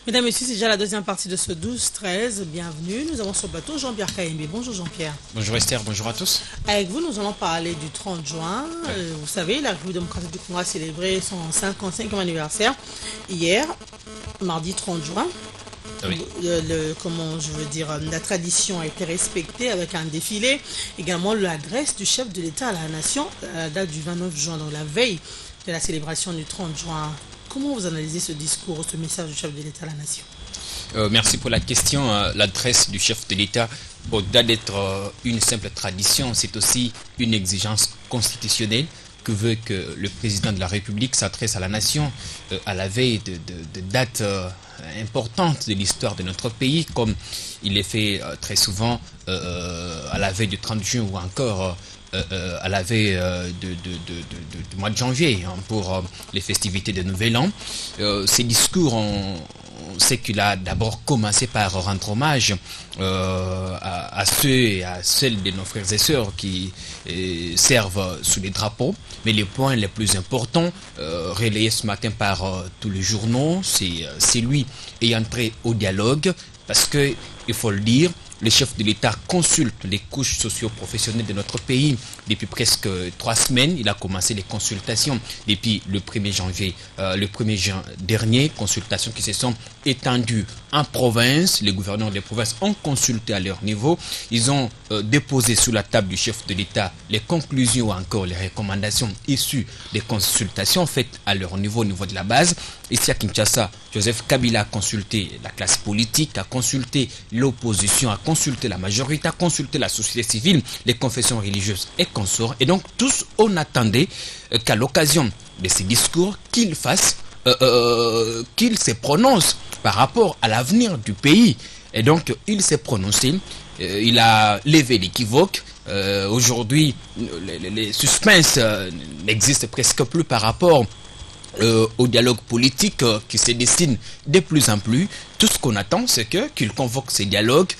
Mesdames et messieurs, c'est déjà la deuxième partie de ce 12-13. Bienvenue. Nous avons sur le plateau Jean-Pierre Kayembe. Bonjour Jean-Pierre. Bonjour Esther, bonjour à tous. Avec vous, nous allons parler du 30 juin. Vous savez, la République démocratique du Congo a célébré son 55e anniversaire hier, mardi 30 juin. Oui. La tradition a été respectée avec un défilé. Également l'adresse du chef de l'État à la nation à la date du 29 juin, donc la veille de la célébration du 30 juin. Comment vous analysez ce discours, ce message du chef de l'État à la nation? Merci pour la question. L'adresse du chef de l'État, au-delà d'être une simple tradition, c'est aussi une exigence constitutionnelle que veut que le président de la République s'adresse à la nation à la veille de dates importantes de l'histoire de notre pays, comme il est fait très souvent à la veille du 30 juin ou encore à la veille du mois de janvier pour les festivités de Nouvel An. Ces discours, on sait qu'il a d'abord commencé par rendre hommage à ceux et à celles de nos frères et sœurs qui servent sous les drapeaux. Mais les points les plus importants relayés ce matin par tous les journaux, c'est lui et entrer au dialogue parce que, il faut le dire, le chef de l'État consulte les couches socio-professionnelles de notre pays depuis presque 3 semaines. Il a commencé les consultations depuis le 1er janvier, le 1er juin dernier, consultations qui se sont étendues en province. Les gouverneurs des provinces ont consulté à leur niveau. Ils ont déposé sous la table du chef de l'État les conclusions ou encore les recommandations issues des consultations faites à leur niveau, au niveau de la base. Ici à Kinshasa, Joseph Kabila a consulté la classe politique, a consulté l'opposition, a consulté la majorité, a consulté la société civile, les confessions religieuses et consorts. Et donc tous, on attendait qu'à l'occasion de ces discours, qu'il fasse, qu'il se prononce par rapport à l'avenir du pays. Et donc il s'est prononcé, il a levé l'équivoque. Aujourd'hui, les suspens n'existent presque plus par rapport au dialogue politique qui se dessine de plus en plus. Tout ce qu'on attend, c'est qu'il convoque ces dialogues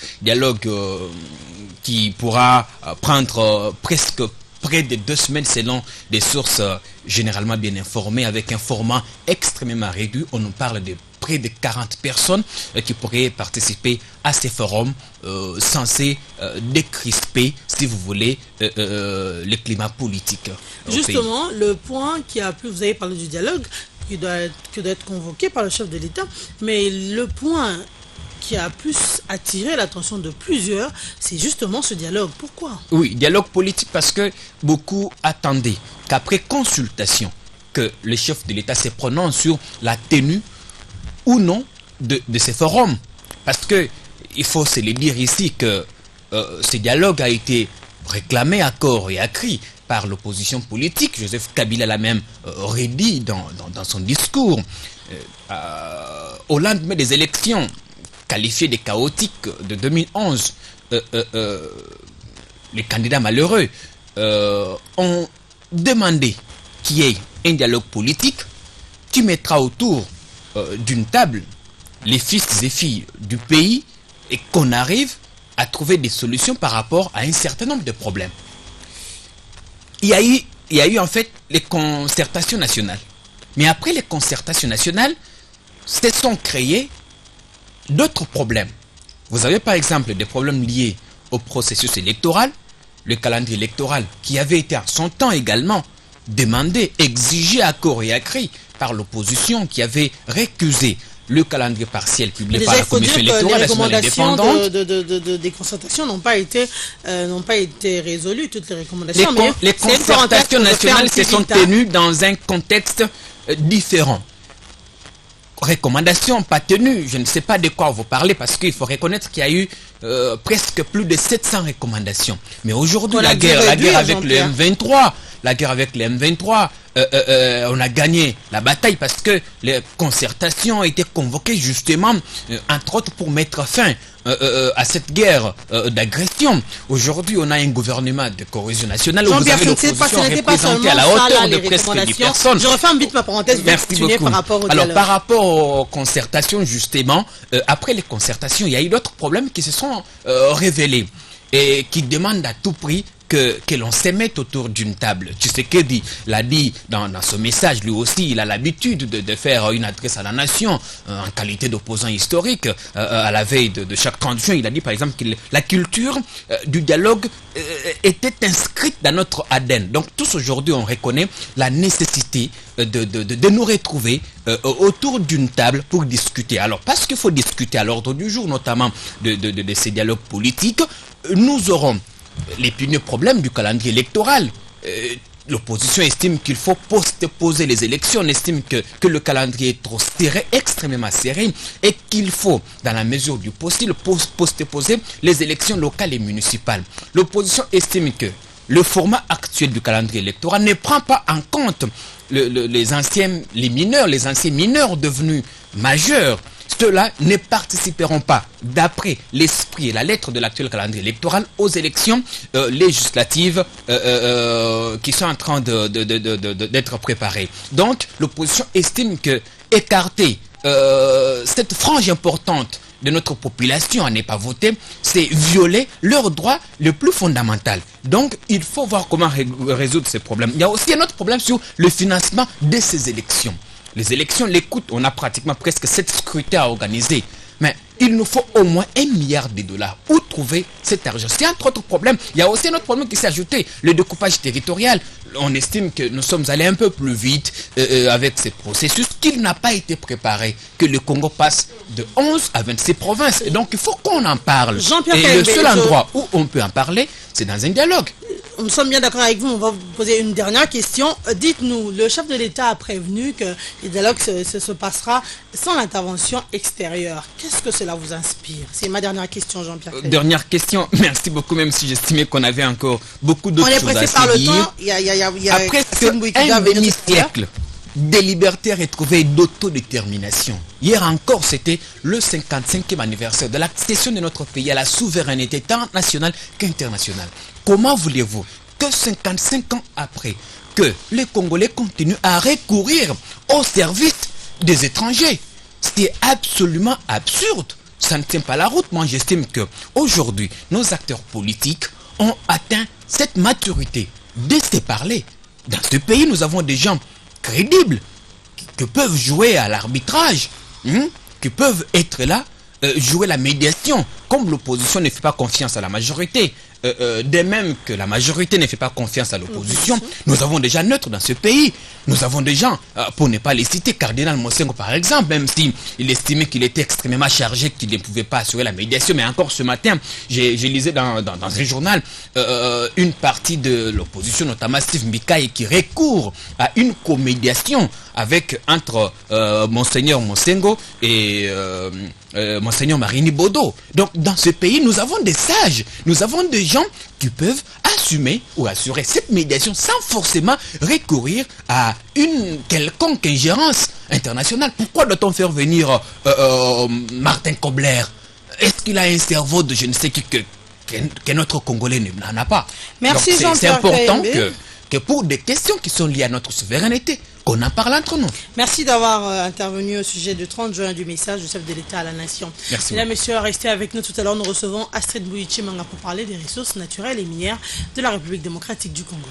qui pourra prendre presque près de 2 semaines selon des sources généralement bien informées, avec un format extrêmement réduit. On nous parle de près de 40 personnes qui pourraient participer à ces forums censés décrisper, si vous voulez, le climat politique. Justement, le point qui a plu, vous avez parlé du dialogue qui doit être convoqué par le chef de l'État, mais le point qui a plus attiré l'attention de plusieurs, c'est justement ce dialogue. Pourquoi? Oui, dialogue politique parce que beaucoup attendaient qu'après consultation, que le chef de l'État se prononce sur la tenue ou non de ces forums. Parce que il faut se le dire ici que ce dialogue a été réclamé à corps et à cri par l'opposition politique. Joseph Kabila l'a même redit dans son discours. Au lendemain des élections qualifiées de chaotiques de 2011, les candidats malheureux ont demandé qu'il y ait un dialogue politique qui mettra autour d'une table les fils et filles du pays et qu'on arrive à trouver des solutions par rapport à un certain nombre de problèmes. Il y a eu en fait les concertations nationales. Mais après les concertations nationales, se sont créés d'autres problèmes. Vous avez par exemple des problèmes liés au processus électoral, le calendrier électoral qui avait été à son temps également demandé, exigé à corps et à cri par l'opposition qui avait récusé le calendrier partiel publié par la Commission électorale nationale indépendante. Des concertations n'ont pas été résolues, toutes les recommandations. Les concertations nationales se sont tenues dans un contexte différent. Recommandations pas tenues, je ne sais pas de quoi vous parlez parce qu'il faut reconnaître qu'il y a eu presque plus de 700 recommandations. Mais aujourd'hui, la guerre avec le M23, on a gagné la bataille parce que les concertations ont été convoquées justement, entre autres pour mettre fin à cette guerre d'agression. Aujourd'hui, on a un gouvernement de cohésion nationale où vous avez l'opposition représentée à la hauteur de presque 10 personnes. Je referme vite ma parenthèse. Merci beaucoup. Par rapport au Alors, par rapport aux concertations, justement, après les concertations, il y a eu d'autres problèmes qui se sont révélés et qui demandent à tout prix que l'on se mette autour d'une table. Tshisekedi l'a dit dans ce message, lui aussi, il a l'habitude de faire une adresse à la nation en qualité d'opposant historique. À la veille de chaque 30 juin, il a dit par exemple que la culture du dialogue était inscrite dans notre ADN. Donc tous aujourd'hui, on reconnaît la nécessité de nous retrouver autour d'une table pour discuter. Alors parce qu'il faut discuter à l'ordre du jour, notamment de ces dialogues politiques, nous aurons l'épineux problème du calendrier électoral. L'opposition estime qu'il faut poster les élections. On estime que le calendrier est trop serré, extrêmement serré, et qu'il faut, dans la mesure du possible, poser les élections locales et municipales. L'opposition estime que le format actuel du calendrier électoral ne prend pas en compte les anciens mineurs devenus majeurs. Ceux-là ne participeront pas, d'après l'esprit et la lettre de l'actuel calendrier électoral, aux élections législatives qui sont en train d'être préparées. Donc, l'opposition estime que écarter cette frange importante de notre population à ne pas voter, c'est violer leur droit le plus fondamental. Donc, il faut voir comment résoudre ces problèmes. Il y a aussi un autre problème sur le financement de ces élections. Les élections, l'écoute, on a pratiquement presque 7 scrutins à organiser. Mais il nous faut au moins $1 milliard. Où trouver cet argent? C'est un autre problème. Il y a aussi un autre problème qui s'est ajouté, le découpage territorial. On estime que nous sommes allés un peu plus vite avec ces processus, qu'il n'a pas été préparé, que le Congo passe de 11 à 26 provinces. Et donc, il faut qu'on en parle. Et le seul endroit où on peut en parler, c'est dans un dialogue. Nous sommes bien d'accord avec vous, on va vous poser une dernière question. Dites-nous, le chef de l'État a prévenu que le dialogue se passera sans l'intervention extérieure. Qu'est-ce que cela vous inspire? C'est ma dernière question, Jean-Pierre. Dernière question, merci beaucoup, même si j'estimais qu'on avait encore beaucoup d'autres choses à se dire. On est pressé par le temps, il y a après un demi-siècle des libertés retrouvées et d'autodétermination. Hier encore, c'était le 55e anniversaire de l'accession de notre pays à la souveraineté tant nationale qu'internationale. Comment voulez-vous que 55 ans après, que les Congolais continuent à recourir au service des étrangers? C'est absolument absurde. Ça ne tient pas la route. Moi, j'estime que aujourd'hui, nos acteurs politiques ont atteint cette maturité de se parler. Dans ce pays, nous avons des gens crédibles qui peuvent jouer à l'arbitrage, qui peuvent être là, jouer la médiation. Comme l'opposition ne fait pas confiance à la majorité, de même que la majorité ne fait pas confiance à l'opposition, nous avons déjà neutres dans ce pays. Nous avons des gens, pour ne pas les citer, Cardinal Mosengo par exemple, même s'il estimait qu'il était extrêmement chargé, qu'il ne pouvait pas assurer la médiation, mais encore ce matin, j'ai lisé dans un journal une partie de l'opposition, notamment Steve Mikaï, qui recourt à une comédiation entre Monseigneur Mosengo et Monseigneur Marini Bodo. Donc dans ce pays, nous avons des sages, nous avons des gens qui peuvent assumer ou assurer cette médiation sans forcément recourir à une quelconque ingérence internationale. Pourquoi doit-on faire venir Martin Kobler? Est-ce qu'il a un cerveau de je ne sais qui que notre Congolais n'en a pas? Merci Jean-Pierre. C'est important que pour des questions qui sont liées à notre souveraineté, qu'on en parle entre nous. Merci d'avoir intervenu au sujet du 30 juin du message du chef de l'État à la nation. Merci. Mesdames, Messieurs, restez avec nous. Tout à l'heure, nous recevons Astrid Bouichi Manga pour parler des ressources naturelles et minières de la République démocratique du Congo.